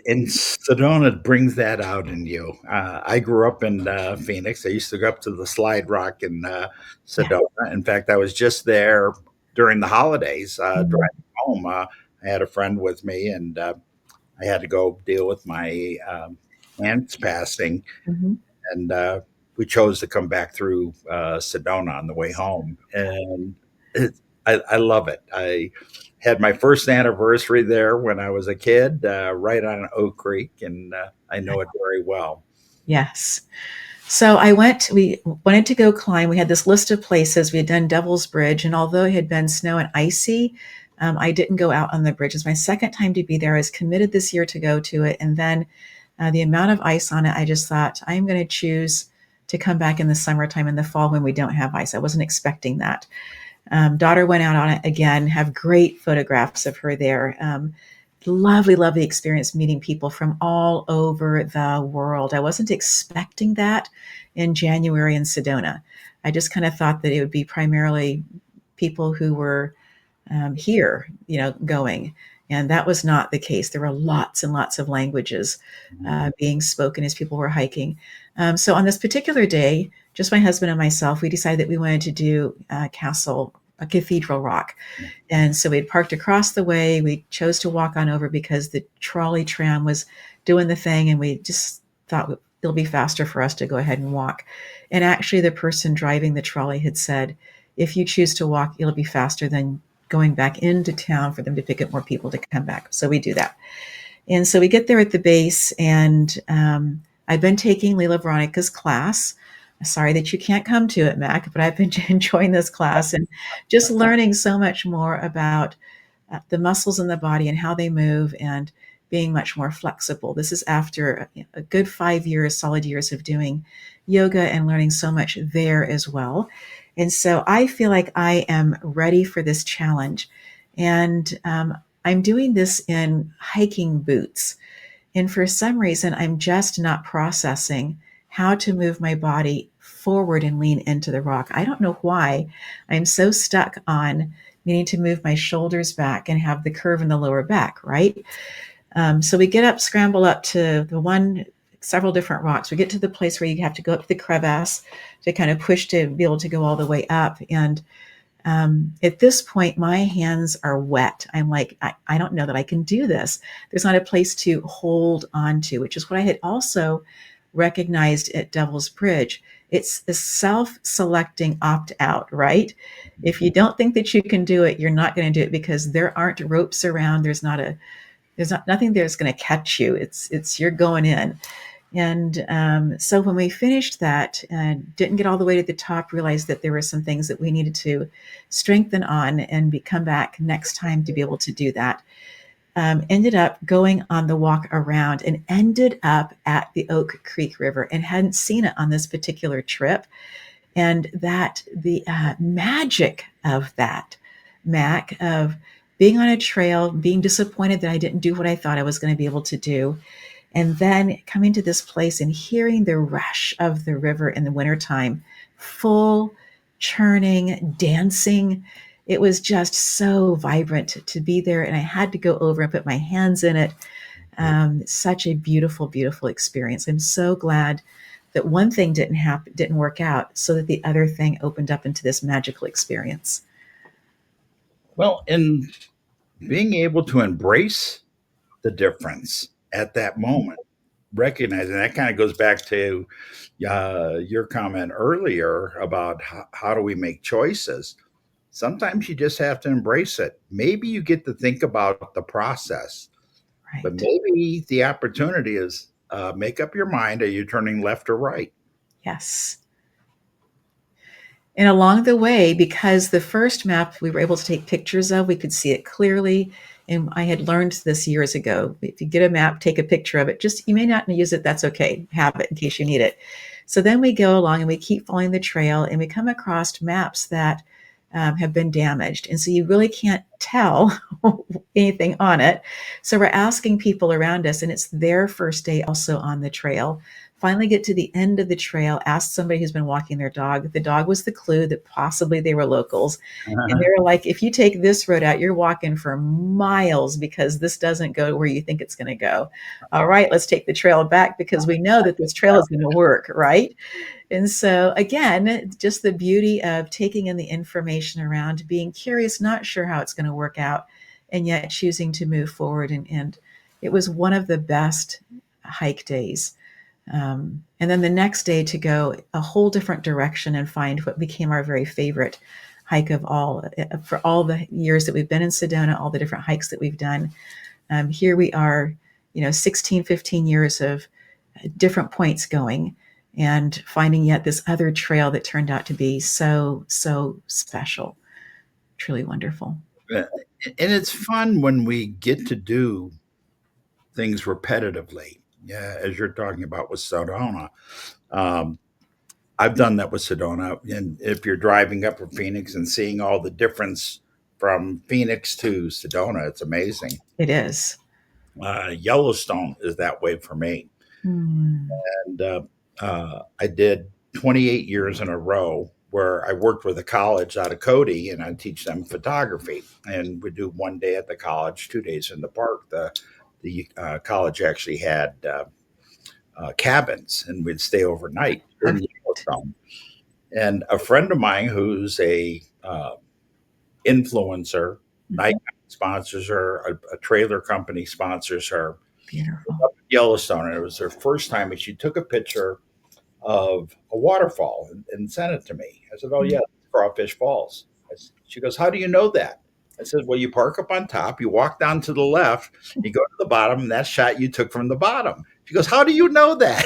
And Sedona brings that out in you. I grew up in Phoenix. I used to go up to the Slide Rock in Yeah. Sedona. In fact, I was just there during the holidays Mhm. driving home. I had a friend with me, and I had to go deal with my aunt's passing, Mhm. and we chose to come back through Sedona on the way home. And it, I love it. I had my first anniversary there when I was a kid, right on Oak Creek, and I know it very well. Yes. So we wanted to go climb. We had this list of places. We had done Devil's Bridge, and although it had been snow and icy, I didn't go out on the bridge. It's my second time to be there. I was committed this year to go to it. And then the amount of ice on it, I just thought, I'm going to choose to come back in the summertime in the fall when we don't have ice. I wasn't expecting that. Daughter went out on it again, have great photographs of her there. Lovely, lovely experience meeting people from all over the world. I wasn't expecting that in January in Sedona. I just kind of thought that it would be primarily people who were here, going. And that was not the case. There were lots and lots of languages being spoken as people were hiking. So on this particular day, just my husband and myself, we decided that we wanted to do a cathedral rock. And so we had parked across the way. We chose to walk on over because the trolley tram was doing the thing, and we just thought it'll be faster for us to go ahead and walk. And actually, the person driving the trolley had said, if you choose to walk, it'll be faster than going back into town for them to pick up more people to come back. So we do that. And so we get there at the base, and I've been taking Leila Veronica's class. Sorry that you can't come to it, Mac, but I've been enjoying this class and just learning so much more about the muscles in the body and how they move and being much more flexible. This is after a good 5 years, solid years of doing yoga and learning so much there as well. And so I feel like I am ready for this challenge. And I'm doing this in hiking boots. And for some reason, I'm just not processing how to move my body forward and lean into the rock. I don't know why. I'm so stuck on needing to move my shoulders back and have the curve in the lower back, right? So we get up, scramble up to several different rocks. We get to the place where you have to go up to the crevasse to kind of push to be able to go all the way up. And at this point, my hands are wet. I'm like, I don't know that I can do this. There's not a place to hold on to, which is what I had also recognized at Devil's Bridge. It's the self-selecting opt-out, right? If you don't think that you can do it, you're not going to do it because there aren't ropes around. There's not nothing there's going to catch you. It's you're going in. And so when we finished that, didn't get all the way to the top, realized that there were some things that we needed to strengthen on and come back next time to be able to do that. Ended up going on the walk around and ended up at the Oak Creek River and hadn't seen it on this particular trip. And that the magic of that, Mac, of being on a trail, being disappointed that I didn't do what I thought I was going to be able to do, and then coming to this place and hearing the rush of the river in the wintertime, full, churning, dancing. It was just so vibrant to be there. And I had to go over and put my hands in it. Such a beautiful, beautiful experience. I'm so glad that one thing didn't work out so that the other thing opened up into this magical experience. Well, in being able to embrace the difference at that moment, recognizing that kind of goes back to your comment earlier about how do we make choices. Sometimes you just have to embrace it. Maybe you get to think about the process, but Right. maybe the opportunity is make up your mind. Are you turning left or right? Yes. And along the way, because the first map we were able to take pictures of, we could see it clearly. And I had learned this years ago. If you get a map, take a picture of it. Just, you may not use it, that's okay. Have it in case you need it. So then we go along and we keep following the trail and we come across maps that have been damaged. And so you really can't tell anything on it. So we're asking people around us, and it's their first day also on the trail, finally get to the end of the trail, asked somebody who's been walking their dog. The dog was the clue that possibly they were locals. And they were like, if you take this road out, you're walking for miles because this doesn't go where you think it's going to go. All right, let's take the trail back because we know that this trail is going to work, right? And so, again, just the beauty of taking in the information around, being curious, not sure how it's going to work out, and yet choosing to move forward. And it was one of the best hike days. And then the next day to go a whole different direction and find what became our very favorite hike of all for all the years that we've been in Sedona, all the different hikes that we've done. Here we are, 16, 15 years of different points going and finding yet this other trail that turned out to be so, so special. Truly wonderful. And it's fun when we get to do things repetitively. Yeah, as you're talking about with Sedona. Um, I've done that with Sedona. And if you're driving up from Phoenix and seeing all the difference from Phoenix to Sedona, it's amazing. It is. Yellowstone is that way for me. Hmm. And I did 28 years in a row where I worked with a college out of Cody and I teach them photography. And we do one day at the college, 2 days in the park. The college actually had cabins and we'd stay overnight in Okay. Yellowstone. And a friend of mine who's a influencer, Mhm. Nikon sponsors her, a trailer company sponsors her, Beautiful. up in Yellowstone. And it was her first time, and she took a picture of a waterfall and sent it to me. I said, "Oh Mm. yeah, Crawfish Falls." She goes, "How do you know that?" I said, "Well, you park up on top, you walk down to the left, you go to the bottom, and that shot you took from the bottom." She goes, "How do you know that?"